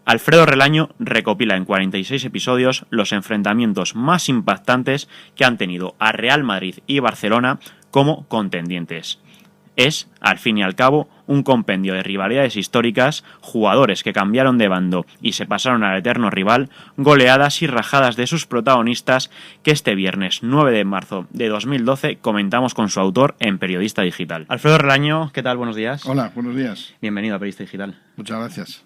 Alfredo Relaño recopila en 46 episodios los enfrentamientos más impactantes que han tenido a Real Madrid y Barcelona como contendientes. Es, al fin y al cabo, un compendio de rivalidades históricas, jugadores que cambiaron de bando y se pasaron al eterno rival, goleadas y rajadas de sus protagonistas que este viernes 9 de marzo de 2012 comentamos con su autor en Periodista Digital. Alfredo Relaño, ¿qué tal? Buenos días. Hola, buenos días. Bienvenido a Periodista Digital. Muchas gracias.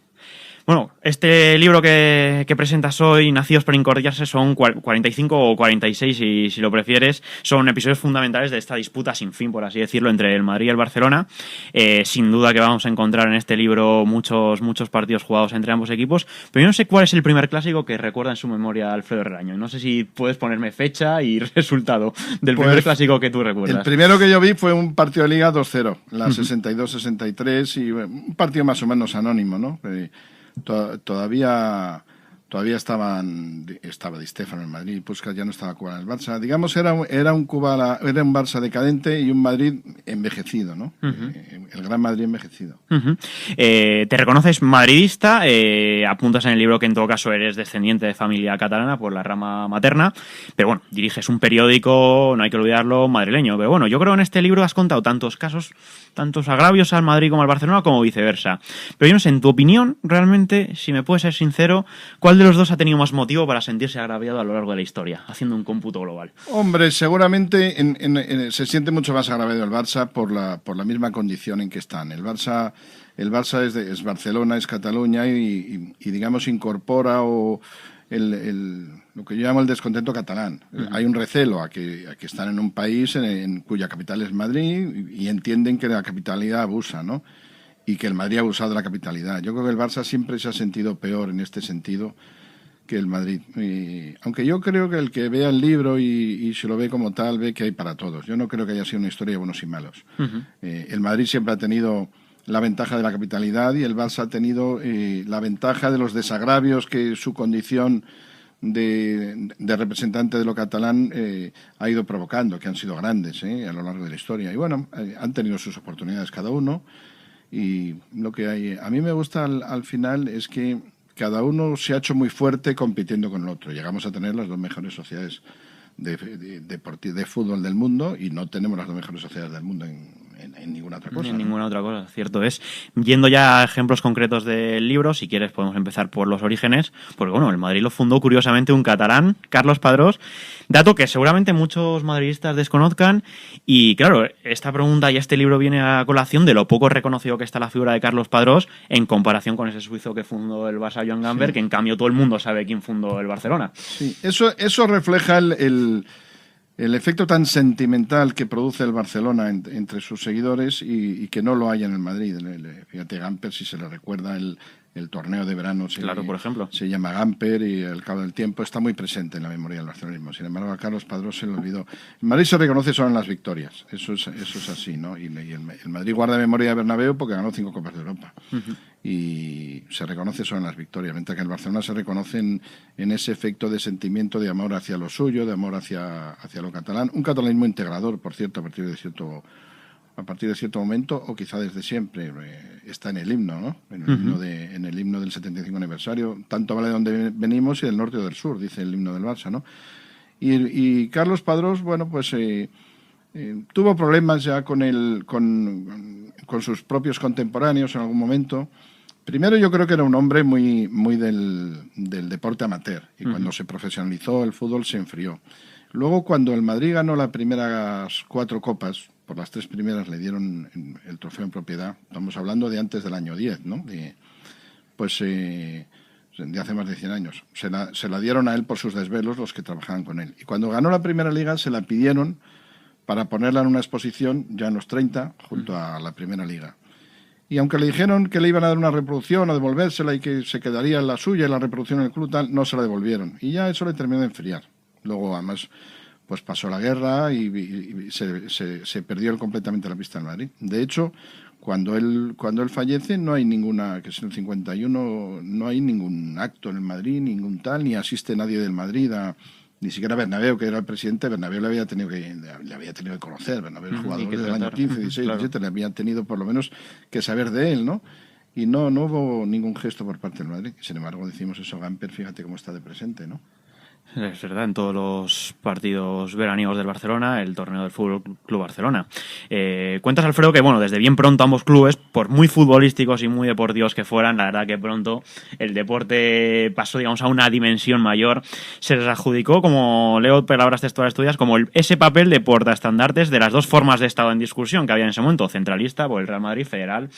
Bueno, este libro que presentas hoy, Nacidos para Incordiarse, son 45 o 46, si lo prefieres. Son episodios fundamentales de esta disputa sin fin, por así decirlo, entre el Madrid y el Barcelona. Sin duda que vamos a encontrar en este libro muchos partidos jugados entre ambos equipos. Pero yo no sé cuál es el primer clásico que recuerda en su memoria Alfredo Relaño. No sé si puedes ponerme fecha y resultado del primer clásico que tú recuerdas. El primero que yo vi fue un partido de Liga 2-0, la 62-63, y un partido más o menos anónimo, ¿no? Todavía estaba Di Stéfano en Madrid, Puskás ya no estaba Kubala en el Barça. Digamos, era un Barça decadente y un Madrid envejecido, ¿no? El gran Madrid envejecido. Te reconoces madridista, apuntas en el libro que en todo caso eres descendiente de familia catalana por la rama materna, pero bueno, diriges un periódico, no hay que olvidarlo, madrileño. Pero bueno, yo creo que en este libro has contado tantos casos, tantos agravios al Madrid como al Barcelona, como viceversa. Pero yo no sé, en tu opinión, realmente, si me puedes ser sincero, ¿cuál de los dos ha tenido más motivo para sentirse agraviado a lo largo de la historia, haciendo un cómputo global? Hombre, seguramente se siente mucho más agraviado el Barça por la misma condición en que están. El Barça es Barcelona, es Cataluña y digamos incorpora lo que yo llamo el descontento catalán. Hay un recelo a que están en un país en cuya capital es Madrid y entienden que la capitalidad abusa, ¿no? Y que el Madrid ha abusado de la capitalidad. Yo creo que el Barça siempre se ha sentido peor en este sentido que el Madrid. Aunque yo creo que el que vea el libro y se lo ve como tal, ve que hay para todos. Yo no creo que haya sido una historia de buenos y malos. El Madrid siempre ha tenido la ventaja de la capitalidad y el Barça ha tenido la ventaja de los desagravios que su condición de representante de lo catalán ha ido provocando, que han sido grandes a lo largo de la historia. Y bueno, han tenido sus oportunidades cada uno. Y lo que hay, a mí me gusta al final es que cada uno se ha hecho muy fuerte compitiendo con el otro. Llegamos a tener las dos mejores sociedades de fútbol del mundo y no tenemos las dos mejores sociedades del mundo en ninguna otra cosa. En ninguna otra cosa, cierto es. Yendo ya a ejemplos concretos del libro, si quieres podemos empezar por los orígenes, porque bueno, el Madrid lo fundó curiosamente un catalán, Carlos Padrós, dato que seguramente muchos madridistas desconozcan, y claro, esta pregunta y este libro viene a colación de lo poco reconocido que está la figura de Carlos Padrós en comparación con ese suizo que fundó el Barça, Joan Gamper, sí, que en cambio todo el mundo sabe quién fundó el Barcelona. Sí, eso refleja el efecto tan sentimental que produce el Barcelona entre sus seguidores y que no lo hay en el Madrid. Fíjate, Gamper, si se le recuerda el torneo de verano, claro, por ejemplo, se llama Gamper y al cabo del tiempo está muy presente en la memoria del barcelonismo. Sin embargo, a Carlos Padrós se le olvidó. El Madrid se reconoce solo en las victorias, eso es así, ¿no? Y el Madrid guarda memoria de Bernabéu porque ganó 5 Copas de Europa. Y se reconoce solo en las victorias, mientras que el Barcelona se reconoce en ese efecto de sentimiento de amor hacia lo suyo, de amor hacia lo catalán. Un catalanismo integrador, por cierto, a partir de cierto momento, o quizá desde siempre, está en el himno, ¿no? En el himno del 75 aniversario, tanto vale de donde venimos y del norte o del sur, dice el himno del Barça, ¿no? Y Carlos Padrós, bueno, pues tuvo problemas ya con sus propios contemporáneos en algún momento. Primero, yo creo que era un hombre muy del deporte amateur, y cuando se profesionalizó el fútbol se enfrió. Luego, cuando el Madrid ganó las primeras 4 copas, por las 3 primeras le dieron el trofeo en propiedad, estamos hablando de antes del año 10, ¿no? De hace más de 100 años. Se la dieron a él por sus desvelos los que trabajaban con él. Y cuando ganó la primera liga se la pidieron para ponerla en una exposición ya en los 30, junto a la primera liga. Y aunque le dijeron que le iban a dar una reproducción o devolvérsela y que se quedaría en la suya y la reproducción en el club, tal, no se la devolvieron. Y ya eso le terminó de enfriar. Luego, además, pues pasó la guerra y se perdió completamente la pista del Madrid. De hecho, cuando él fallece, no hay ninguna, que es en el 51, no hay ningún acto en el Madrid, ningún tal, ni asiste nadie del Madrid ni siquiera Bernabéu, que era el presidente. Bernabéu le había tenido que conocer. Bernabéu, el jugador del año 15, 16, claro. 17, le había tenido por lo menos que saber de él, ¿no? y no hubo ningún gesto por parte del Madrid. Sin embargo, decimos eso, Gamper, fíjate cómo está de presente, ¿no? Es verdad, en todos los partidos veraniegos del Barcelona, el torneo del Fútbol Club Barcelona. Cuentas, Alfredo, que bueno, desde bien pronto ambos clubes, por muy futbolísticos y muy deportivos que fueran, la verdad que pronto el deporte pasó, digamos, a una dimensión mayor. Se les adjudicó, como leo palabras textuales tuyas, como ese papel de portaestandartes de las dos formas de Estado en discusión que había en ese momento, centralista por el Real Madrid, federal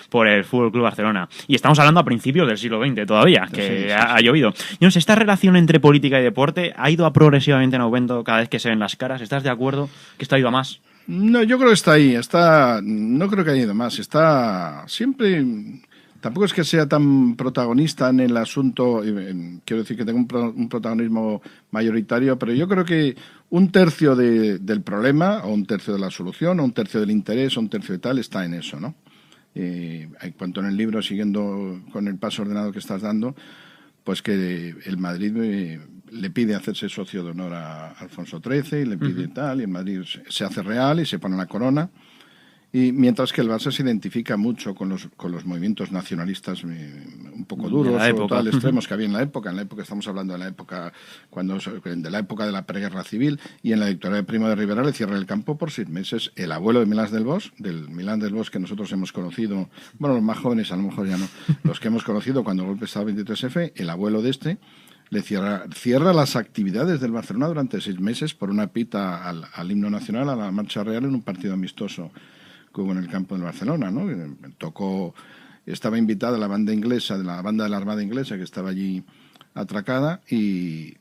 por el Fútbol Club Barcelona. Y estamos hablando a principios del siglo XX todavía, que sí. Ha llovido. Yo no sé, esta relación entre política y deporte ha ido progresivamente en aumento cada vez que se ven las caras. ¿Estás de acuerdo que esto ha ido a más? No, yo creo que está ahí. No creo que haya ido más. Está siempre. Tampoco es que sea tan protagonista en el asunto. Quiero decir que tenga un protagonismo mayoritario, pero yo creo que un tercio del problema, o un tercio de la solución, o un tercio del interés, o un tercio de tal, está en eso, ¿no? En cuanto en el libro, siguiendo con el paso ordenado que estás dando, pues que el Madrid le pide hacerse socio de honor a Alfonso XIII y le pide tal, y el Madrid se hace real y se pone la corona. Y mientras que el Barça se identifica mucho con los movimientos nacionalistas un poco duros o tal, extremos que había en la época. En la época estamos hablando de la época de la preguerra civil, y en la dictadura de Primo de Rivera le cierra el campo por 6 meses. El abuelo de Milán del Bosch que nosotros hemos conocido, bueno, los más jóvenes a lo mejor ya no, los que hemos conocido cuando el golpe estaba 23F, el abuelo de le cierra las actividades del Barcelona durante 6 meses por una pita al himno nacional, a la marcha real, en un partido amistoso que hubo en el campo del Barcelona, ¿no? Estaba invitada la banda inglesa, de la banda de la Armada inglesa, que estaba allí atracada, y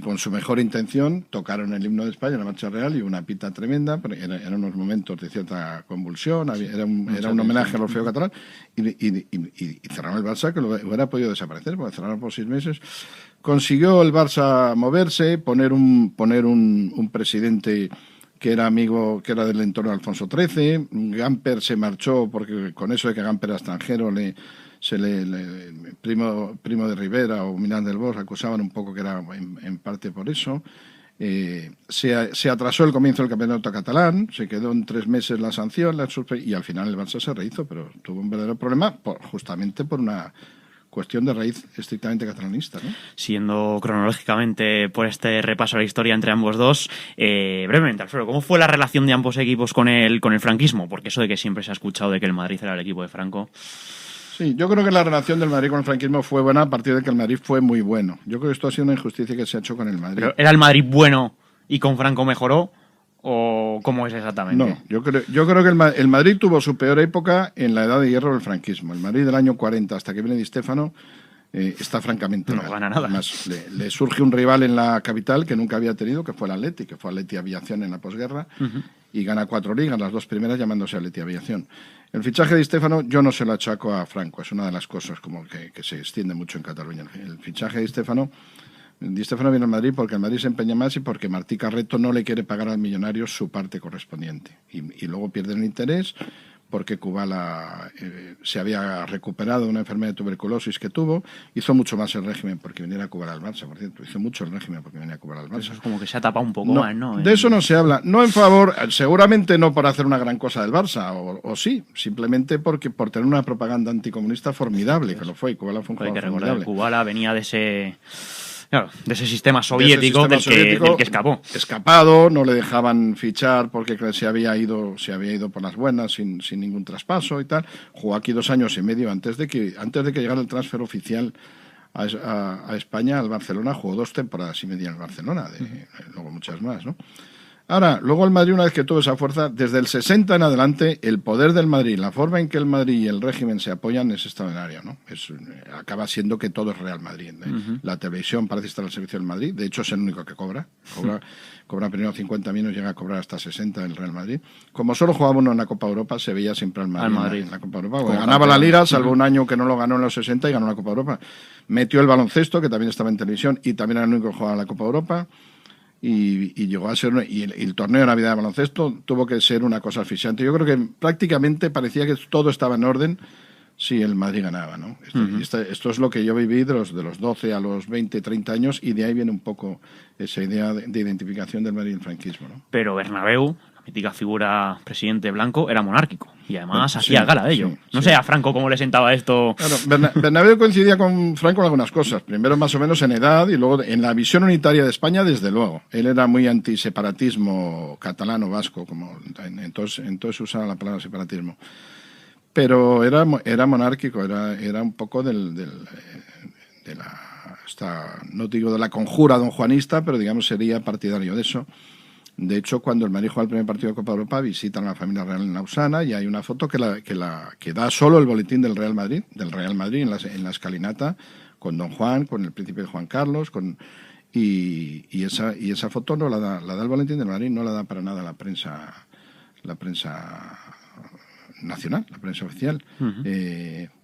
con su mejor intención tocaron el himno de España, la marcha real, y una pita tremenda, pero eran unos momentos de cierta convulsión, era un homenaje al Orfeo catalán, y cerraron el Barça, que lo hubiera podido desaparecer, porque cerraron por 6 meses. Consiguió el Barça moverse, poner un presidente que era del entorno de Alfonso XIII. Gamper se marchó porque con eso de que Gamper era extranjero, Primo de Rivera o Milán del Bosch acusaban un poco que era en parte por eso. Se atrasó el comienzo del campeonato catalán, se quedó en 3 meses la sanción, y al final el Barça se rehizo, pero tuvo un verdadero problema justamente por una cuestión de raíz estrictamente catalanista, ¿no? Siendo cronológicamente por este repaso a la historia entre ambos dos, brevemente, Alfredo, ¿cómo fue la relación de ambos equipos con el franquismo? Porque eso de que siempre se ha escuchado de que el Madrid era el equipo de Franco. Sí, yo creo que la relación del Madrid con el franquismo fue buena a partir de que el Madrid fue muy bueno. Yo creo que esto ha sido una injusticia que se ha hecho con el Madrid. ¿Pero era el Madrid bueno y con Franco mejoró? ¿O cómo es exactamente? No, yo creo que el Madrid tuvo su peor época en la edad de hierro del franquismo. El Madrid del año 40 hasta que viene Di Stéfano está francamente no gana nada. Además, le surge un rival en la capital que nunca había tenido, que fue el Atleti, que fue Atleti Aviación en la posguerra, y gana 4 ligas, las 2 primeras llamándose Atleti Aviación. El fichaje de Di Stéfano yo no se lo achaco a Franco, es una de las cosas como que se extiende mucho en Cataluña. El fichaje de Di Stéfano viene al Madrid porque el Madrid se empeña más y porque Martí Carreto no le quiere pagar al millonario su parte correspondiente. Y luego pierde el interés porque Kubala se había recuperado de una enfermedad de tuberculosis que tuvo. Hizo mucho más el régimen porque viniera a Kubala al Barça, por cierto. Hizo mucho el régimen porque venía a Kubala al Barça. Eso es como que se ha tapado un poco más, ¿no? De eso no se habla. No en favor, seguramente no por hacer una gran cosa del Barça, o sí, simplemente por tener una propaganda anticomunista formidable, que lo fue. Kubala fue un jugador formidable. Kubala venía de ese... Claro, de ese sistema soviético, del que escapó. Escapado, no le dejaban fichar porque se había ido por las buenas sin ningún traspaso y tal. Jugó aquí 2 años y medio antes de que llegara el transfer oficial a España, al Barcelona. Jugó 2 temporadas y media en el Barcelona, luego muchas más, ¿no? Ahora, luego el Madrid, una vez que tuvo esa fuerza, desde el 60 en adelante, el poder del Madrid, la forma en que el Madrid y el régimen se apoyan es extraordinario, ¿no? Acaba siendo que todo es Real Madrid. La televisión parece estar al servicio del Madrid, de hecho es el único que cobra primero 50 millones, llega a cobrar hasta 60 el Real Madrid. Como solo jugaba uno en la Copa Europa, se veía siempre al Madrid. En la Copa Europa. Ganaba la Liga, salvo un año que no lo ganó en los 60 y ganó la Copa Europa. Metió el baloncesto, que también estaba en televisión, y también era el único que jugaba en la Copa Europa. Y llegó a ser el torneo de Navidad de baloncesto tuvo que ser una cosa asfixiante. Yo creo que prácticamente parecía que todo estaba en orden si el Madrid ganaba, ¿no? Esto es lo que yo viví de los 12 a los 20, 30 años, y de ahí viene un poco esa idea de identificación del Madrid y el franquismo, ¿no? Pero Bernabéu, la mítica figura presidente blanco, era monárquico. Y además hacía gala de ello. No sé a Franco cómo le sentaba esto. Claro, Bernabéu coincidía con Franco en algunas cosas. Primero más o menos en edad y luego en la visión unitaria de España, desde luego. Él era muy antiseparatismo catalán o vasco, como entonces usaba la palabra separatismo. Pero era monárquico, era un poco de la, no digo de la conjura donjuanista, pero digamos sería partidario de eso. De hecho, cuando el Madrid juega el primer partido de Copa Europa, visitan a la familia real en Lausana y hay una foto que da solo el boletín del Real Madrid en la escalinata, con Don Juan, con el príncipe Juan Carlos, y esa foto no la da el boletín del Madrid, no la da para nada la prensa nacional, la prensa oficial.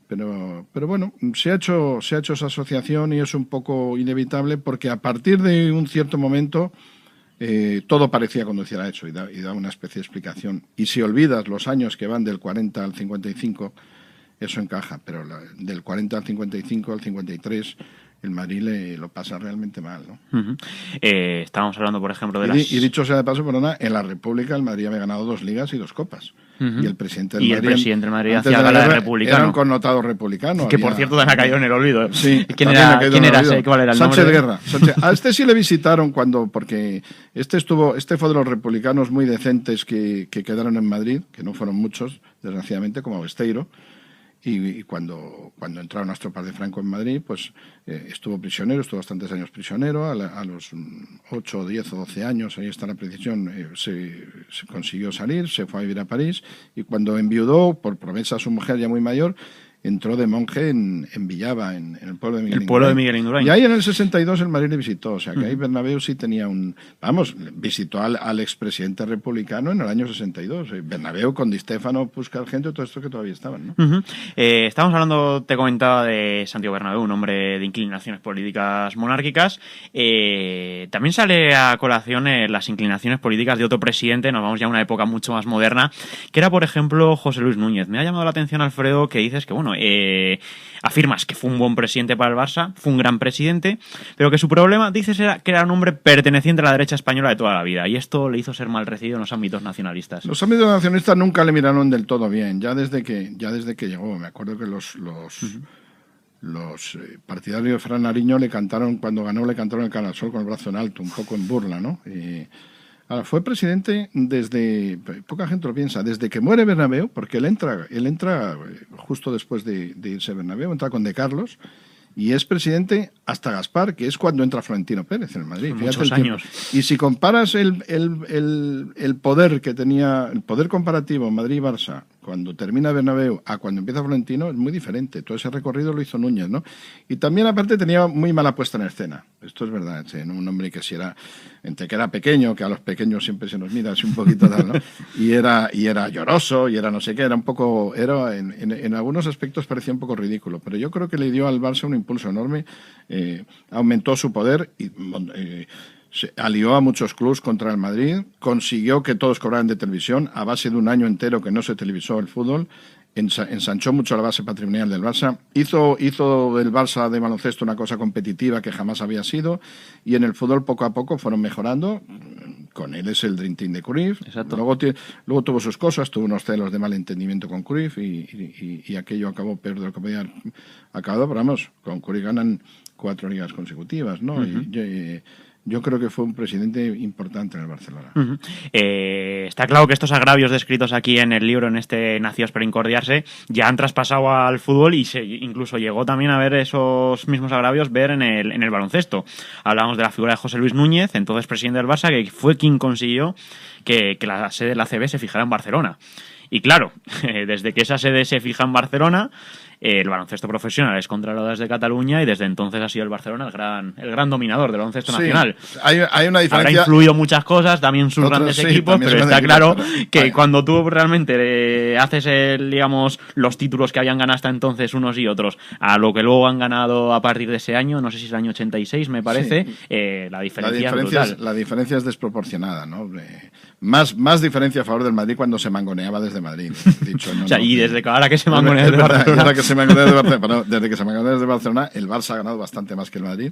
Pero bueno, se ha hecho esa asociación y es un poco inevitable porque a partir de un cierto momento todo parecía conducir a eso y da una especie de explicación. Y si olvidas los años que van del 40 al 55, eso encaja, pero del 40 al 55 al 53 el Madrid lo pasa realmente mal, ¿no? Estábamos hablando, por ejemplo, de y dicho sea de paso, perdona, en la República el Madrid había ganado 2 ligas y 2 copas. Y el presidente del Madrid hacía gala de republicano. Era un connotado republicano. Que, por cierto, también ha caído en el olvido. Sí, ¿Quién era? ¿Cuál era el Sánchez nombre? Guerra. A este sí le visitaron porque este fue de los republicanos muy decentes que quedaron en Madrid, que no fueron muchos, desgraciadamente, como Besteiro. Y cuando entraron las tropas de Franco en Madrid, pues estuvo bastantes años prisionero. A los 8, 10 o 12 años, ahí está la precisión, se consiguió salir, se fue a vivir a París y cuando enviudó, por promesa a su mujer ya muy mayor, entró de monje en Villava, en el pueblo de Miguel Indurain. Y ahí en el 62 el Madrid le visitó, o sea que ahí Bernabéu sí tenía visitó al expresidente republicano en el año 62. Bernabéu con Di Stéfano, Puskás, gente, todo esto que todavía estaban, ¿no? Estamos hablando, te comentaba, de Santiago Bernabéu, un hombre de inclinaciones políticas monárquicas. También sale a colación las inclinaciones políticas de otro presidente, nos vamos ya a una época mucho más moderna, que era, por ejemplo, José Luis Núñez. Me ha llamado la atención, Alfredo, que dices que, bueno, afirmas que fue un buen presidente para el Barça, fue un gran presidente, pero que su problema, dices, era que era un hombre perteneciente a la derecha española de toda la vida, y esto le hizo ser mal recibido en los ámbitos nacionalistas. Los ámbitos nacionalistas nunca le miraron del todo bien, ya desde que llegó. Me acuerdo que los partidarios de Fran Nariño le cantaron el Canal Sol con el brazo en alto, un poco en burla, ¿no? Ahora, fue presidente poca gente lo piensa, desde que muere Bernabéu, porque él entra justo después de irse Bernabéu, entra con De Carlos, y es presidente hasta Gaspar, que es cuando entra Florentino Pérez en el Madrid. Muchos años. Y si comparas el poder que tenía, el poder comparativo Madrid-Barça, cuando termina Bernabéu a cuando empieza Florentino, es muy diferente. Todo ese recorrido lo hizo Núñez, ¿no? Y también, aparte, tenía muy mala puesta en escena. Esto es verdad. Un hombre que si era, entre que era pequeño, que a los pequeños siempre se nos mira así un poquito tal, ¿no? Y era lloroso, y era no sé qué, en algunos aspectos parecía un poco ridículo. Pero yo creo que le dio al Barça un impulso enorme, aumentó su poder y se alió a muchos clubs contra el Madrid, consiguió que todos cobraran de televisión a base de un año entero que no se televisó el fútbol, ensanchó mucho la base patrimonial del Barça, hizo del Barça de baloncesto una cosa competitiva que jamás había sido, y en el fútbol poco a poco fueron mejorando. Con él es el Dream Team de Cruyff. Exacto. Luego tuvo sus cosas, tuvo unos celos de malentendimiento con Cruyff y aquello acabó peor de lo que podía haber acabado, pero vamos, con Cruyff ganan 4 ligas consecutivas, ¿no? Yo creo que fue un presidente importante en el Barcelona. Está claro que estos agravios descritos aquí en el libro, en este Nacidos para Incordiarse, ya han traspasado al fútbol y incluso llegó también a ver esos mismos agravios en el baloncesto. Hablamos de la figura de José Luis Núñez, entonces presidente del Barça, que fue quien consiguió que la sede de la ACB se fijara en Barcelona. Y claro, desde que esa sede se fija en Barcelona, el baloncesto profesional es controlado desde Cataluña y desde entonces ha sido el Barcelona el gran dominador del baloncesto nacional. Hay una diferencia. Habrá influido muchas cosas, también sus grandes equipos, pero está claro que cuando tú realmente haces los títulos que habían ganado hasta entonces unos y otros a lo que luego han ganado a partir de ese año, no sé si es el año 86 me parece, la diferencia es desproporcionada, ¿no? Más diferencia a favor del Madrid cuando se mangoneaba desde Madrid. Dicho, y desde que ahora que se mangonea desde Barcelona. Desde que se mangonea desde Barcelona, el Barça ha ganado bastante más que el Madrid.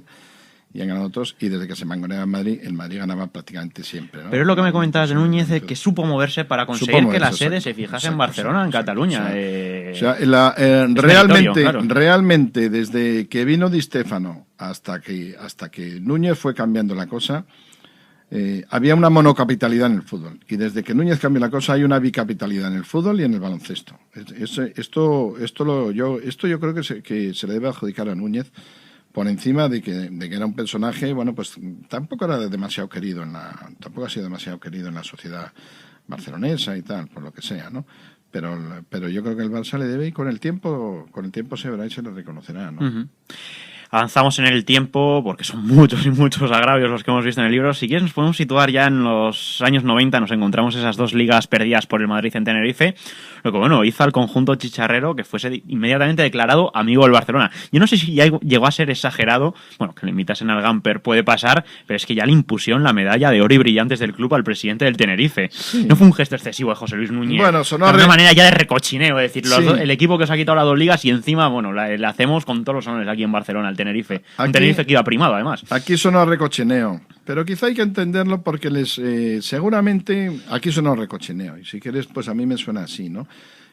y han ganado otros, y desde que se mangoneaba en Madrid, el Madrid ganaba prácticamente siempre, ¿no? Pero es lo que me comentabas de Núñez, que supo moverse para conseguir que la sede se fijase en Barcelona, en Cataluña. Realmente, desde que vino Di Stéfano hasta que Núñez fue cambiando la cosa, había una monocapitalidad en el fútbol, y desde que Núñez cambió la cosa hay una bicapitalidad en el fútbol y en el baloncesto. Esto yo creo que se le debe adjudicar a Núñez, por encima de que era un personaje, bueno, pues tampoco era demasiado querido tampoco ha sido demasiado querido en la sociedad barcelonesa y tal, por lo que sea, ¿no? Pero yo creo que el Barça le debe, y con el tiempo se verá y se le reconocerá, ¿no? Uh-huh. Avanzamos en el tiempo, porque son muchos y muchos agravios los que hemos visto en el libro. Si quieres, nos podemos situar ya en los años 90. Nos encontramos esas 2 ligas perdidas por el Madrid en Tenerife. Lo que, bueno, hizo al conjunto chicharrero que fuese inmediatamente declarado amigo del Barcelona. Yo no sé si ya llegó a ser exagerado. Bueno, que le invitasen al Gamper puede pasar, pero es que ya le impusieron la medalla de oro y brillantes del club al presidente del Tenerife. Sí. No fue un gesto excesivo de José Luis Núñez. Bueno, sonó de una manera ya de recochineo. Es decir, el equipo que os ha quitado las 2 ligas y encima, bueno, le hacemos con todos los honores aquí en Barcelona al Tenerife. Un Tenerife que iba primado, además. Aquí sonó recochineo, pero quizá hay que entenderlo porque seguramente aquí sonó recochineo, y si quieres, pues a mí me suena así, ¿no?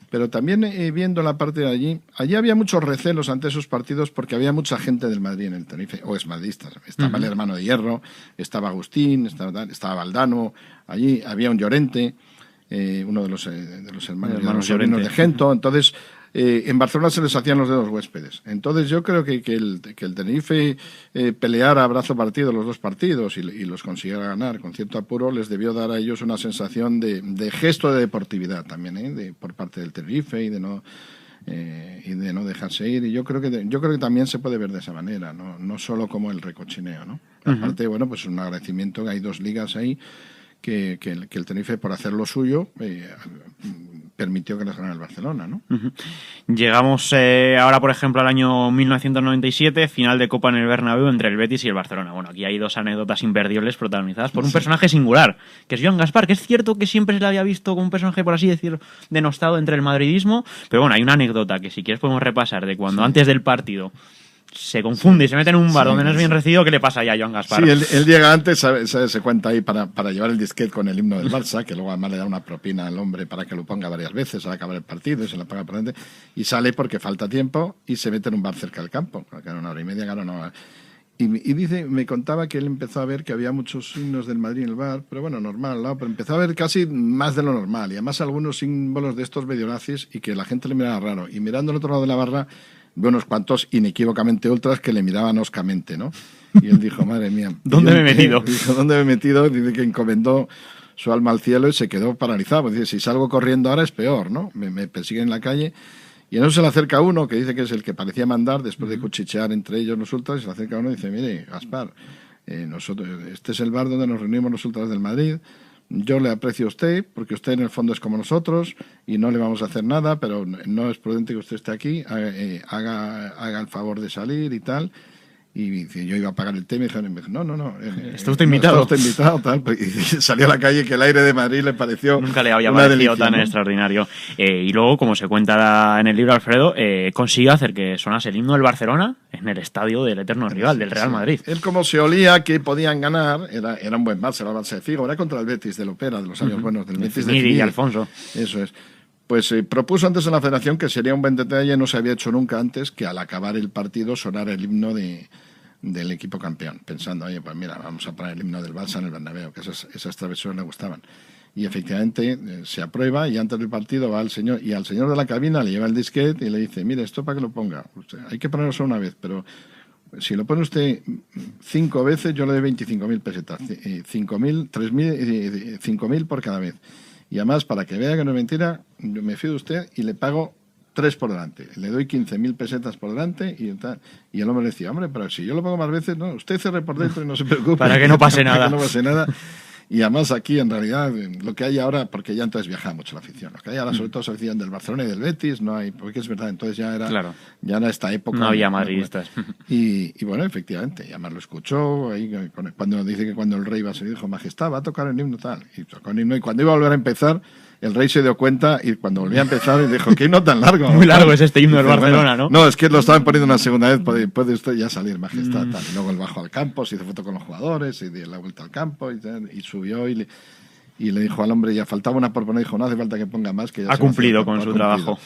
Pero también viendo la parte de allí había muchos recelos ante esos partidos porque había mucha gente del Madrid en el Tenerife, o exmadridistas. Estaba el hermano de Hierro, estaba Agustín, estaba Valdano, allí había un Llorente, uno de los hermanos sobrinos de Gento. Entonces, en Barcelona se les hacían los dedos huéspedes. Entonces yo creo que el Tenerife peleara a brazo partido los 2 partidos y los consiguiera ganar con cierto apuro, les debió dar a ellos una sensación de gesto de deportividad también, por parte del Tenerife, y de no dejarse ir. Y yo creo que también se puede ver de esa manera, no solo como el recochineo, ¿no? Aparte, bueno, pues un agradecimiento, que hay 2 ligas ahí que el Tenerife, por hacer lo suyo, permitió que les ganara el Barcelona, ¿no? Uh-huh. Llegamos ahora, por ejemplo, al año 1997, final de Copa en el Bernabéu entre el Betis y el Barcelona. Bueno, aquí hay 2 anécdotas imperdibles protagonizadas por un personaje singular, que es Joan Gaspar, que es cierto que siempre se le había visto como un personaje, por así decirlo, denostado entre el madridismo, pero bueno, hay una anécdota que si quieres podemos repasar de cuando antes del partido se confunde y se mete en un bar donde no es bien recibido. ¿Qué le pasa ya a Joan Gaspar? Sí, él llega antes, se cuenta ahí para llevar el disquete con el himno del Barça, que luego además le da una propina al hombre para que lo ponga varias veces al acabar el partido, y se la paga por delante, y sale porque falta tiempo y se mete en un bar cerca del campo, que era 1 hora y media, claro, no. Y dice, me contaba que él empezó a ver que había muchos signos del Madrid en el bar, pero bueno, normal, ¿no? Pero empezó a ver casi más de lo normal, y además algunos símbolos de estos medio nazis, y que la gente le miraba raro. Y mirando al otro lado de la barra, veo unos cuantos inequívocamente ultras que le miraban oscamente, ¿no? Y él dijo, madre mía. ¿Dónde me he metido? Dijo, ¿dónde me he metido? Dice que encomendó su alma al cielo y se quedó paralizado. Dice, si salgo corriendo ahora es peor, ¿no? Me persiguen en la calle. Y en eso se le acerca uno, que dice que es el que parecía mandar, después de cuchichear entre ellos los ultras, y se le acerca uno y dice, mire, Gaspar, este es el bar donde nos reunimos los ultras del Madrid. Yo le aprecio a usted, porque usted en el fondo es como nosotros y no le vamos a hacer nada, pero no es prudente que usted esté aquí, haga el favor de salir y tal. Y yo iba a pagar el té y me dijeron, no. ¿Está usted invitado? Está usted invitado, tal. Y salió a la calle que el aire de Madrid le pareció. Nunca le había parecido tan extraordinario. Y luego, como se cuenta en el libro, Alfredo, consiguió hacer que sonase el himno del Barcelona en el estadio del eterno rival, del Real Madrid. Él, como se olía que podían ganar, era un buen Barça, era el Barça de Figo, era contra el Betis de Lopera, de los años buenos, del Betis de Miri y Alfonso. Eso es. Pues propuso antes en la federación, que sería un buen detalle, no se había hecho nunca antes, que al acabar el partido sonara el himno del equipo campeón, pensando, oye, pues mira, vamos a poner el himno del Barça en el Bernabéu, que esas travesuras le gustaban. Y efectivamente se aprueba, y antes del partido va al señor de la cabina le lleva el disquete y le dice, mire, esto para que lo ponga, hay que ponerlo solo una vez, pero si lo pone usted 5 veces, yo le doy 25.000 pesetas, 5.000, 3.000, 5.000 por cada vez. Y además, para que vea que no es mentira, yo me fío de usted y le pago 3 por delante. Le doy 15.000 pesetas por delante y tal. Y el hombre decía, hombre, pero si yo lo pongo más veces, no, usted cerre por dentro y no se preocupe. Para que no pase nada. Para que no pase nada. Y además aquí, en realidad, lo que hay ahora, porque ya entonces viaja mucho la afición, lo que hay ahora sobre todo es afición del Barcelona y del Betis, no hay, porque es verdad, entonces ya era esta época. No había madridistas. Y bueno, efectivamente, y además lo escuchó, ahí, cuando dice que cuando el rey va a salir, dijo, majestad, va a tocar el himno tal, y tocó el himno, y cuando iba a volver a empezar, el rey se dio cuenta y cuando volvía a empezar dijo, ¿qué himno tan largo? Muy largo es este himno del Barcelona, ¿no? No, es que lo estaban poniendo una segunda vez, puede usted ya salir, majestad. Tal. Y luego el bajo al campo, se hizo foto con los jugadores, y dio la vuelta al campo, y subió y le dijo al hombre, ya faltaba una por poner, dijo, no hace falta que ponga más. Que ya ha cumplido con su trabajo.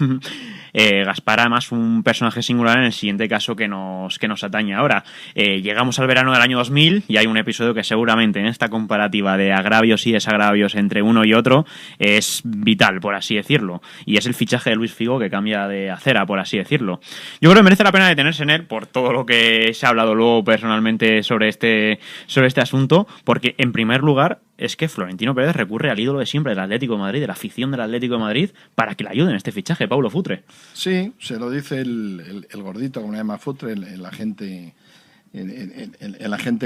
Gaspar, además, un personaje singular en el siguiente caso que nos atañe ahora. Llegamos al verano del año 2000 y hay un episodio que seguramente en esta comparativa de agravios y desagravios entre uno y otro es vital, por así decirlo. Y es el fichaje de Luis Figo, que cambia de acera, por así decirlo. Yo creo que merece la pena detenerse en él por todo lo que se ha hablado luego personalmente sobre este asunto, porque en primer lugar es que Florentino Pérez recurre al ídolo de siempre del Atlético de Madrid, de la afición del Atlético de Madrid, para que le ayude en este fichaje, Paulo Futre. Sí, se lo dice el gordito, como le llama Futre, el agente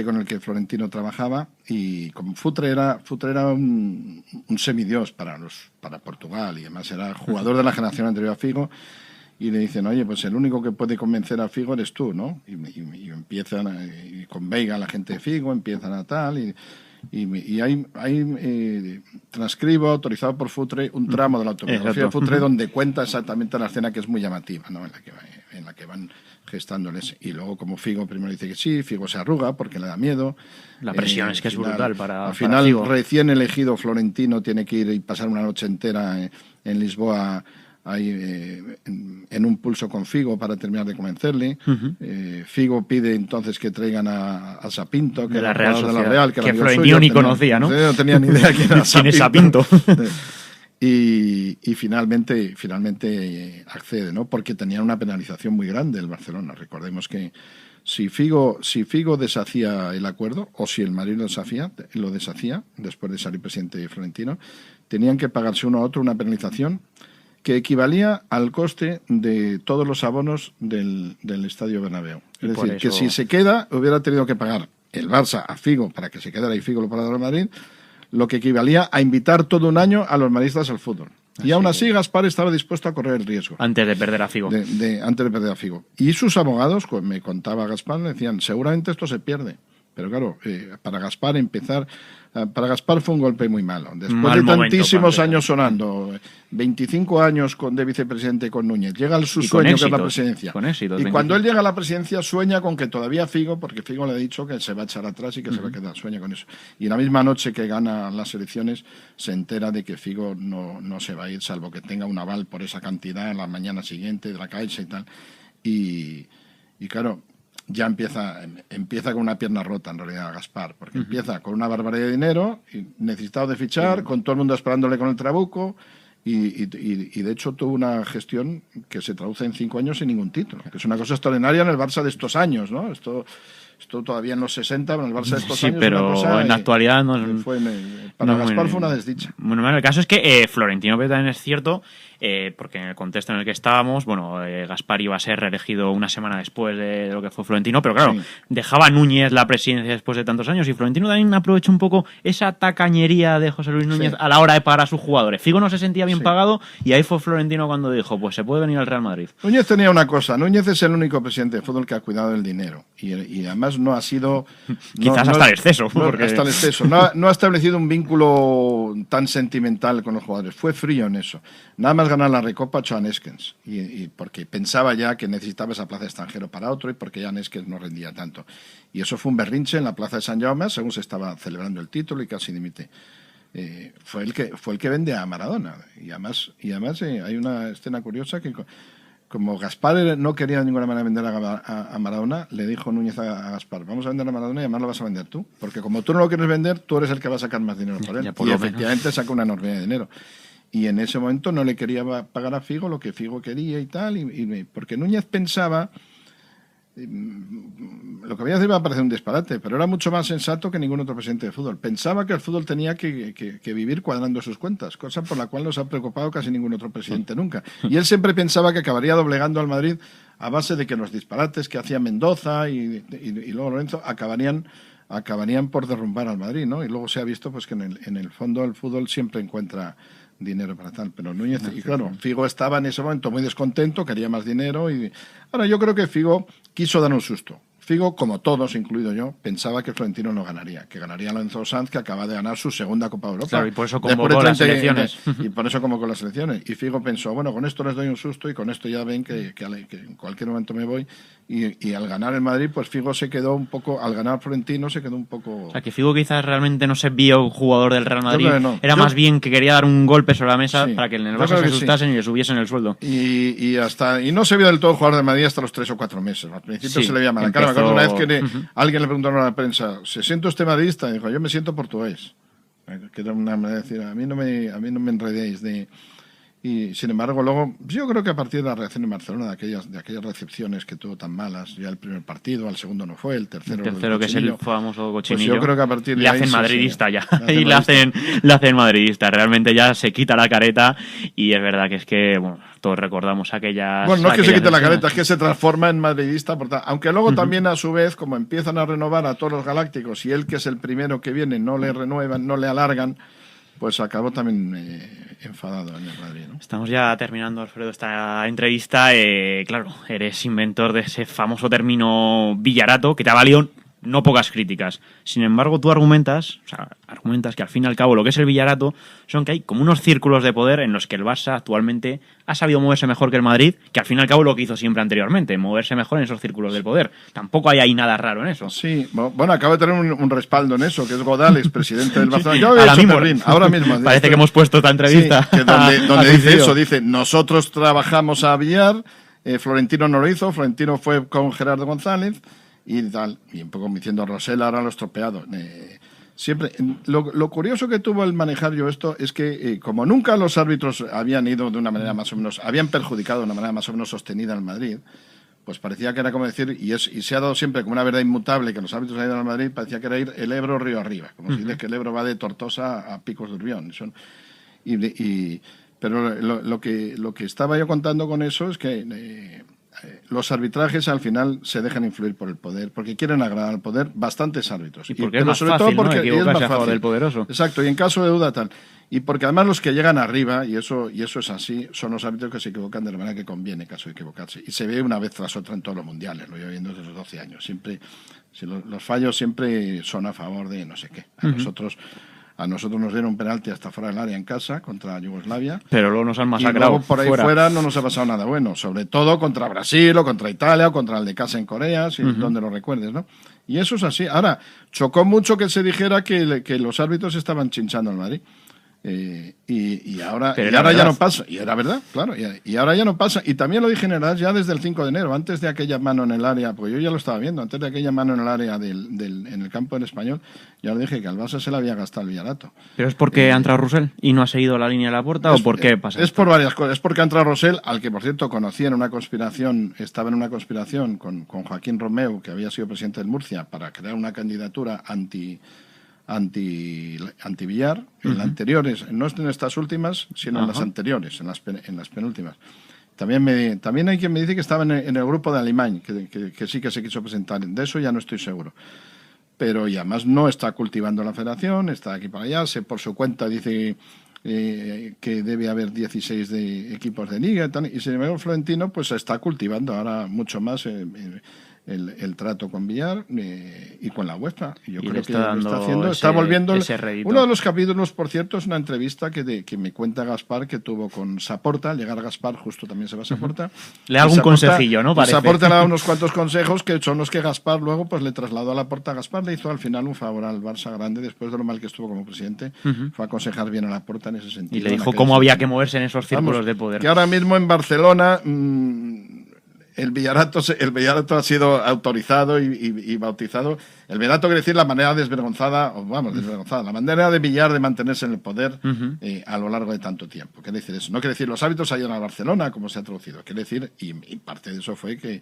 con el que Florentino trabajaba, y como Futre era un semidios para Portugal, y además era jugador de la generación anterior a Figo, y le dicen, oye, pues el único que puede convencer a Figo eres tú, ¿no? Y empiezan, y con Veiga, la gente de Figo, empiezan a tal, y hay transcribo, autorizado por Futre, un tramo de la autobiografía de Futre donde cuenta exactamente la escena, que es muy llamativa, ¿no? en la que van gestándoles. Y luego, como Figo primero dice que sí, Figo se arruga porque le da miedo. La presión es que es brutal para al final, Figo. Recién elegido Florentino tiene que ir y pasar una noche entera en Lisboa, ahí en un pulso con Figo para terminar de convencerle. Figo pide entonces que traigan a Sapinto, que de la era Real, de la Real, que Florentino ni conocía, ¿no? No tenía ni idea quién era Sapinto. Y finalmente accede, ¿no? Porque tenía una penalización muy grande el Barcelona. Recordemos que si Figo deshacía el acuerdo, o si el Madrid lo deshacía después de salir presidente Florentino, tenían que pagarse uno a otro una penalización que equivalía al coste de todos los abonos del Estadio Bernabéu. Es decir, que si se queda, hubiera tenido que pagar el Barça a Figo para que se quedara y Figo lo pagara al Madrid, lo que equivalía a invitar todo un año a los madridistas al fútbol. Y aún así Gaspar estaba dispuesto a correr el riesgo. Antes de perder a Figo. Antes de perder a Figo. Y sus abogados, me contaba Gaspar, le decían, seguramente esto se pierde. Pero claro, para Gaspar fue un golpe muy malo. Después de tantísimos años sonando, 25 años de vicepresidente con Núñez, llega su sueño, que es la presidencia. Y cuando él llega a la presidencia sueña con que todavía Figo, porque Figo le ha dicho que se va a echar atrás y que se va a quedar, sueña con eso. Y la misma noche que gana las elecciones se entera de que Figo no se va a ir, salvo que tenga un aval por esa cantidad en la mañana siguiente de la Caixa y tal. Y claro, ya empieza con una pierna rota en realidad Gaspar, porque empieza con una barbaridad de dinero, necesitado de fichar, con todo el mundo esperándole con el trabuco, y de hecho tuvo una gestión que se traduce en 5 años sin ningún título, que es una cosa extraordinaria en el Barça de estos años, ¿no? Esto todavía en los 60, pero en el Barça de estos años pero una cosa, en la actualidad para Gaspar fue una desdicha. Bueno, el caso es que Florentino Pérez también es cierto, porque en el contexto en el que estábamos, Gaspar iba a ser reelegido una semana después de lo que fue Florentino, pero claro, dejaba a Núñez la presidencia después de tantos años, y Florentino también aprovechó un poco esa tacañería de José Luis Núñez a la hora de pagar a sus jugadores. Figo no se sentía bien pagado, y ahí fue Florentino cuando dijo, pues se puede venir al Real Madrid. Núñez tenía una cosa, Núñez es el único presidente de fútbol que ha cuidado del dinero, y además no ha sido... Quizás hasta el exceso. Hasta el exceso. No ha establecido un vínculo tan sentimental con los jugadores. Fue frío en eso. Nada más ganar la Recopa, echó a Neskens. Y porque pensaba ya que necesitaba esa plaza de extranjero para otro, y porque ya Neskens no rendía tanto. Y eso fue un berrinche en la plaza de San Jaume, según se estaba celebrando el título, y casi dimite. Fue el que vende a Maradona. Y además hay una escena curiosa que... Como Gaspar no quería de ninguna manera vender a Maradona, le dijo Núñez a Gaspar, vamos a vender a Maradona y además lo vas a vender tú. Porque como tú no lo quieres vender, tú eres el que va a sacar más dinero por él. Y efectivamente saca una enormidad de dinero. Y en ese momento no le quería pagar a Figo lo que Figo quería y tal. Porque Núñez pensaba... Lo que voy a decir va a parecer un disparate, pero era mucho más sensato que ningún otro presidente de fútbol. Pensaba que el fútbol tenía que vivir cuadrando sus cuentas, cosa por la cual no se ha preocupado casi ningún otro presidente nunca. Y él siempre pensaba que acabaría doblegando al Madrid a base de que los disparates que hacía Mendoza y luego Lorenzo acabarían por derrumbar al Madrid, ¿no? Y luego se ha visto pues que en el fondo el fútbol siempre encuentra dinero para tal, pero Núñez, y claro, Figo estaba en ese momento muy descontento, quería más dinero, y ahora yo creo que Figo quiso dar un susto. Figo, como todos, incluido yo, pensaba que Florentino no ganaría, que ganaría Lorenzo Sanz, que acaba de ganar su segunda Copa de Europa. Claro, y por eso convocó las elecciones. Y por eso convocó las elecciones. Y Figo pensó, bueno, con esto les doy un susto y con esto ya ven que en cualquier momento me voy. Y al ganar el Madrid, pues Figo se quedó un poco, al ganar Florentino se quedó un poco... O sea, que Figo quizás realmente no se vio jugador del Real Madrid, era más bien que quería dar un golpe sobre la mesa para que en el Barça se asustasen y le subiesen el sueldo. Y no se vio del todo jugador del Madrid hasta los 3 o 4 meses. Al principio se le veía mala cara. Me acuerdo una vez que alguien le preguntó a la prensa, ¿se siente usted madridista? Y dijo, yo me siento portugués. Que era una manera de decir, a mí no me enredéis Y sin embargo, luego, yo creo que a partir de la reacción en Barcelona, de aquellas recepciones que tuvo tan malas, ya el primer partido, al segundo no fue, el tercero que es el famoso cochinillo, pues yo creo que a partir de le ahí hacen madridista ya, y le hacen madridista, realmente ya se quita la careta, y es verdad que es que, bueno, todos recordamos aquellas... Bueno, no es que se quite la careta, es que se transforma en madridista, aunque luego también a su vez, como empiezan a renovar a todos los galácticos, y él que es el primero que viene, no le renuevan, no le alargan, pues acabó también enfadado en el Madrid, ¿no? Estamos ya terminando, Alfredo, esta entrevista. Claro, eres inventor de ese famoso término villarato que te ha valido no pocas críticas. Sin embargo, tú argumentas que al fin y al cabo lo que es el villarato son que hay como unos círculos de poder en los que el Barça actualmente ha sabido moverse mejor que el Madrid, que al fin y al cabo lo que hizo siempre anteriormente, moverse mejor en esos círculos del poder. Tampoco hay ahí nada raro en eso. Sí, bueno, acabo de tener un respaldo en eso, que es Godal, expresidente del Barça. Ahora mismo. Parece que hemos puesto esta entrevista. Sí, que donde dice eso, dice, nosotros trabajamos a Villar, Florentino no lo hizo, Florentino fue con Gerardo González, y tal, y un poco diciendo Rosell ahora lo ha estropeado. Siempre, lo curioso que tuvo el manejar yo esto es que como nunca los árbitros habían ido de una manera más o menos, habían perjudicado de una manera más o menos sostenida al Madrid, pues parecía que era como decir, y se ha dado siempre como una verdad inmutable que los árbitros han ido al Madrid, parecía que era ir el Ebro río arriba, como si dice que el Ebro va de Tortosa a Picos de Urbión. Pero lo que estaba yo contando con eso es que los arbitrajes al final se dejan influir por el poder, porque quieren agradar al poder bastantes árbitros. Y porque es más fácil, ¿no? Equivocarse a favor del poderoso. Exacto, y en caso de duda tal. Y porque además los que llegan arriba, y eso es así, son los árbitros que se equivocan de la manera que conviene en caso de equivocarse. Y se ve una vez tras otra en todos los mundiales, lo llevo viendo desde los 12 años. Siempre, los fallos siempre son a favor de no sé qué. A nosotros nos dieron un penalti hasta fuera del área en casa contra Yugoslavia. Pero luego nos han masacrado. Y luego por ahí fuera no nos ha pasado nada bueno. Sobre todo contra Brasil o contra Italia o contra el de casa en Corea, donde lo recuerdes, ¿no? Y eso es así. Ahora, chocó mucho que se dijera que los árbitros estaban chinchando al Madrid. Y ahora ya no pasa. Y era verdad, claro. Y ahora ya no pasa. Y también lo dije en el ya desde el 5 de enero, antes de aquella mano en el área, porque yo ya lo estaba viendo, antes de aquella mano en el área en el campo del Español, ya lo dije que al Barça se le había gastado el villarato. ¿Pero es porque ha entrado Rosell y no ha seguido la línea de la puerta o por qué pasa? Es por varias cosas. Es porque ha entrado Rosell, al que por cierto conocí en una conspiración, estaba en una conspiración con Joaquín Romeu, que había sido presidente del Murcia, para crear una candidatura anti-Villar, en las anteriores, no en estas últimas, sino en las anteriores, en las penúltimas. También hay quien me dice que estaba en el grupo de Alemán, que sí que se quiso presentar. De eso ya no estoy seguro. Pero y además no está cultivando la federación, está aquí para allá, por su cuenta dice que debe haber 16 de equipos de liga y sin embargo Florentino pues está cultivando ahora mucho más el trato con Villar y con la UEFA. Y yo creo que lo está haciendo. Está volviendo. Uno de los capítulos, por cierto, es una entrevista que me cuenta Gaspar que tuvo con Saporta. Al llegar Gaspar, justo también se va a Saporta. Le da algún consejillo, ¿no? Parece. Saporta le da unos cuantos consejos que son los que Gaspar luego pues le trasladó a Laporta. Gaspar le hizo al final un favor al Barça grande después de lo mal que estuvo como presidente. Fue a aconsejar bien a Laporta en ese sentido. Y le dijo cómo había que moverse en esos círculos de poder. Que ahora mismo en Barcelona el villarato ha sido autorizado y bautizado. El villarato quiere decir la manera desvergonzada, la manera de Villar de mantenerse en el poder a lo largo de tanto tiempo. Quiere decir eso. No quiere decir los hábitos hayan a Barcelona, como se ha traducido. Quiere decir, y parte de eso fue que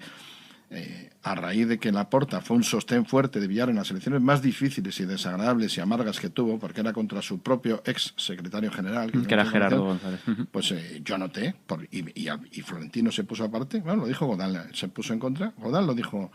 a raíz de que Laporta fue un sostén fuerte de Villar en las elecciones más difíciles y desagradables y amargas que tuvo, porque era contra su propio ex secretario general, que era Gerardo González. Pues yo noté, y Florentino se puso aparte, bueno, lo dijo Godal, se puso en contra, Godal lo dijo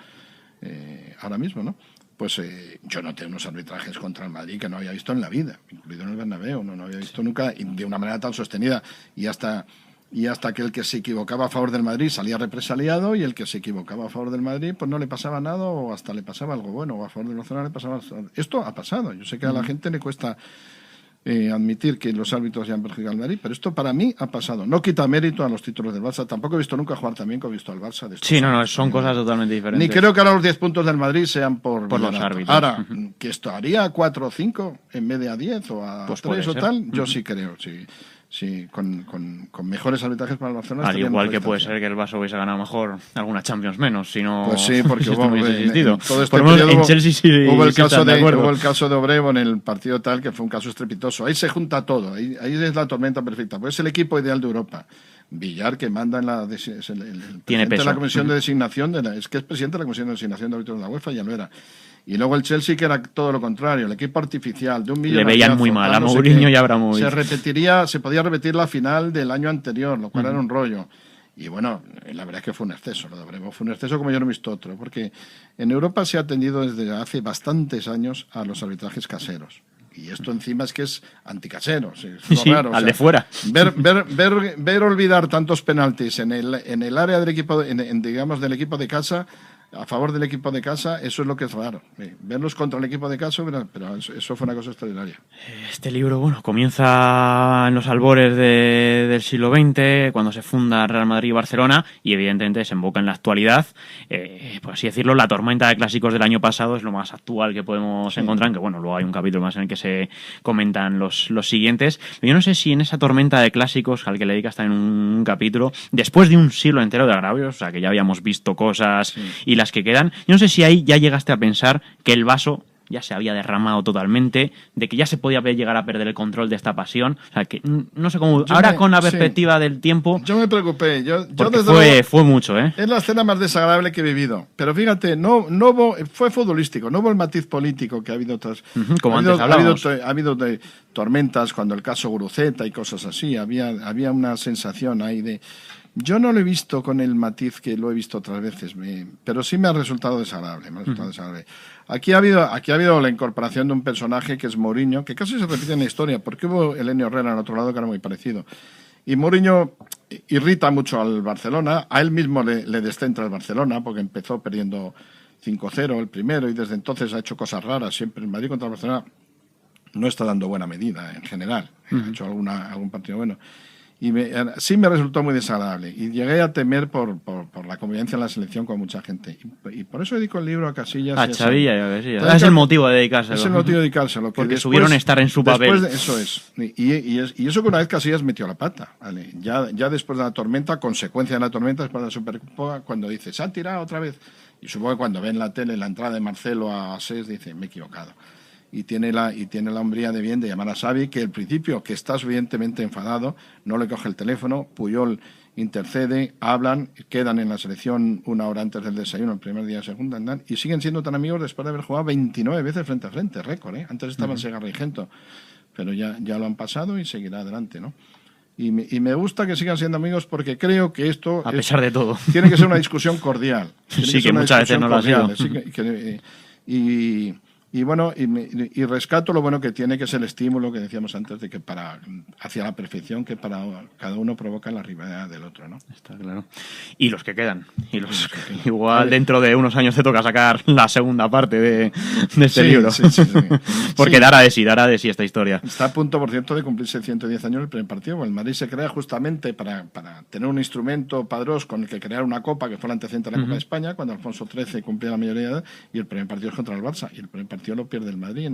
ahora mismo, ¿no? Pues yo noté unos arbitrajes contra el Madrid que no había visto en la vida, incluido en el Bernabéu, no había visto nunca y de una manera tan sostenida y hasta y hasta que el que se equivocaba a favor del Madrid salía represaliado y el que se equivocaba a favor del Madrid pues no le pasaba nada o hasta le pasaba algo bueno o a favor del Barcelona le pasaba... Esto ha pasado. Yo sé que a la gente le cuesta admitir que los árbitros ya han perjudicado al Madrid, pero esto para mí ha pasado. No quita mérito a los títulos del Barça. Tampoco he visto nunca jugar también como he visto al Barça. De sí, no, son cosas totalmente diferentes. Ni creo que ahora los 10 puntos del Madrid sean por los árbitros. Ahora, que esto haría 4 o 5 en vez de a 10 o a pues 3 o tal, yo sí creo, sí. Sí, con mejores arbitrajes para el Barcelona. Al igual que puede ser que el Barça hubiese ganado mejor alguna Champions menos, si no... Pues sí, porque si hubo, existido. Todo este por lo menos en Chelsea sí, hubo el caso de hubo el caso de Obrevo en el partido tal, que fue un caso estrepitoso. Ahí se junta todo, ahí es la tormenta perfecta. Pues es el equipo ideal de Europa. Villar, que manda en la... Tiene peso. De la comisión de designación, es que es presidente de la comisión de designación de árbitros de la UEFA, ya lo era. Y luego el Chelsea, que era todo lo contrario, el equipo artificial, de un millón. Le veían muy mal a Mourinho y a Abramovich. Se podía repetir la final del año anterior, lo cual era un rollo. Y bueno, la verdad es que fue un exceso, lo de Abramovich fue un exceso como yo no he visto otro, porque en Europa se ha atendido desde hace bastantes años a los arbitrajes caseros. Y esto encima es que es anticasero. Es raro, al de fuera. Ver olvidar tantos penaltis en el área del equipo, digamos, del equipo de casa, a favor del equipo de casa, eso es lo que es raro. Verlos contra el equipo de casa, pero eso fue una cosa extraordinaria. Este libro, bueno, comienza en los albores del siglo XX, cuando se funda Real Madrid y Barcelona, y evidentemente desemboca en la actualidad. Por así decirlo, la tormenta de clásicos del año pasado es lo más actual que podemos encontrar, aunque bueno, luego hay un capítulo más en el que se comentan los siguientes. Pero yo no sé si en esa tormenta de clásicos, al que le dedicas también un capítulo, después de un siglo entero de agravios, o sea, que ya habíamos visto cosas y las que quedan, yo no sé si ahí ya llegaste a pensar que el vaso ya se había derramado totalmente, de que ya se podía llegar a perder el control de esta pasión. O sea, que no sé cómo... Ahora con la perspectiva del tiempo... Yo me preocupé. Fue mucho, ¿eh? Es la escena más desagradable que he vivido. Pero fíjate, fue futbolístico, no hubo el matiz político que ha habido otras... Como antes hablábamos. Ha habido tormentas cuando el caso Guruceta y cosas así. Había una sensación ahí de... Yo no lo he visto con el matiz que lo he visto otras veces, pero sí me ha resultado desagradable. Aquí ha habido la incorporación de un personaje que es Mourinho, que casi se repite en la historia, porque hubo Elenio Herrera al otro lado que era muy parecido. Y Mourinho irrita mucho al Barcelona, a él mismo le descentra el Barcelona, porque empezó perdiendo 5-0 el primero y desde entonces ha hecho cosas raras. Siempre el Madrid contra el Barcelona no está dando buena medida en general. Ha hecho algún partido bueno. Y sí me resultó muy desagradable. Y llegué a temer por la convivencia en la selección con mucha gente. Y por eso dedico el libro a Casillas. A Chavilla y a Casillas. Es el motivo de dedicárselo. Es el motivo de dedicárselo. Porque subieron estar en su papel. Eso es. Y eso que una vez Casillas metió la pata. ¿Vale? Ya después de la tormenta, consecuencia de la tormenta, después de la Supercopa, cuando dice, se ha tirado otra vez. Y supongo que cuando ve en la tele la entrada de Marcelo a SES, dice, me he equivocado. Y tiene la hombría de bien de llamar a Xavi, que al principio, que está evidentemente enfadado, no le coge el teléfono, Puyol intercede, hablan, quedan en la selección una hora antes del desayuno, el primer día se juntan, y siguen siendo tan amigos después de haber jugado 29 veces frente a frente, récord, ¿eh? Antes estaban Segarra y Gento, pero ya lo han pasado y seguirá adelante, ¿no? Y me gusta que sigan siendo amigos porque creo que esto... A pesar de todo. Tiene que ser una discusión cordial. Sí, que muchas veces no lo ha sido. Y bueno, y rescato lo bueno que tiene, que es el estímulo que decíamos antes, de que hacia la perfección, que para cada uno provoca la rivalidad del otro, ¿no? Está claro. Y los que quedan. Igual dentro de unos años te toca sacar la segunda parte de este libro. Sí. Porque dará de sí esta historia. Está a punto, por cierto, de cumplirse 110 años el primer partido. El Madrid se crea justamente para tener un instrumento padrós con el que crear una copa, que fue el antecedente de la Copa de España, cuando Alfonso XIII cumplía la mayoría de edad, y el primer partido es contra el Barça. Y el primer partido lo pierde el Madrid,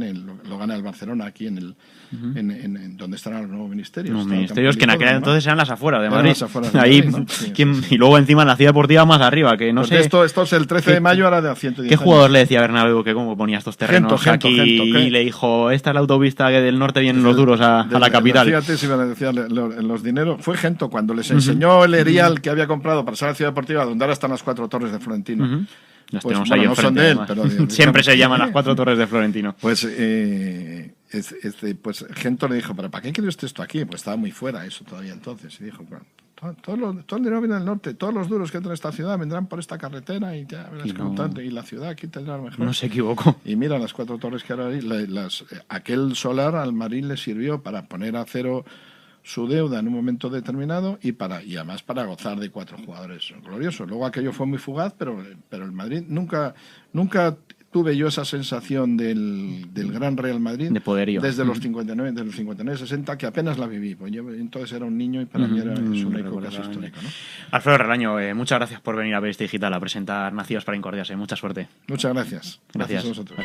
lo gana el Barcelona aquí en donde estarán los nuevos ministerios. Los ministerios que en aquel entonces eran las afueras de Madrid. Ahí, ¿no? Sí. Y luego encima en la ciudad deportiva más arriba, que no sé... Esto es el 13 de mayo, ahora de 110 ¿Qué jugador le decía a Bernabéu que cómo ponía estos terrenos aquí y le dijo, esta es la autovista que del norte vienen los duros a la capital? Fíjate si me decía los dineros. Fue Gento cuando les enseñó el Erial que había comprado para ser la ciudad deportiva, donde ahora están las 4 torres de Florentino. Las tenemos ahí enfrente, son de él, pero siempre se llaman las 4 torres de Florentino. Pues Gento le dijo, ¿pero para qué quiere usted esto aquí? Pues estaba muy fuera eso todavía entonces. Y dijo, bueno, todo el dinero viene del norte, todos los duros que entran en esta ciudad vendrán por esta carretera y ya verás y la ciudad aquí tendrá lo mejor. No se equivocó. Y mira, las 4 torres que ahora hay, aquel solar al Madrid le sirvió para poner acero su deuda en un momento determinado y además para gozar de 4 jugadores gloriosos. Luego aquello fue muy fugaz, pero el Madrid nunca tuve yo esa sensación del gran Real Madrid de poderío. Desde los 59-60, que apenas la viví. Pues yo entonces era un niño y para mí era un eco casi histórico, ¿no? Alfredo Relaño, muchas gracias por venir a Periodista Digital a presentar Nacidos para Incordiarse. Mucha suerte. Muchas gracias. Gracias A vosotros.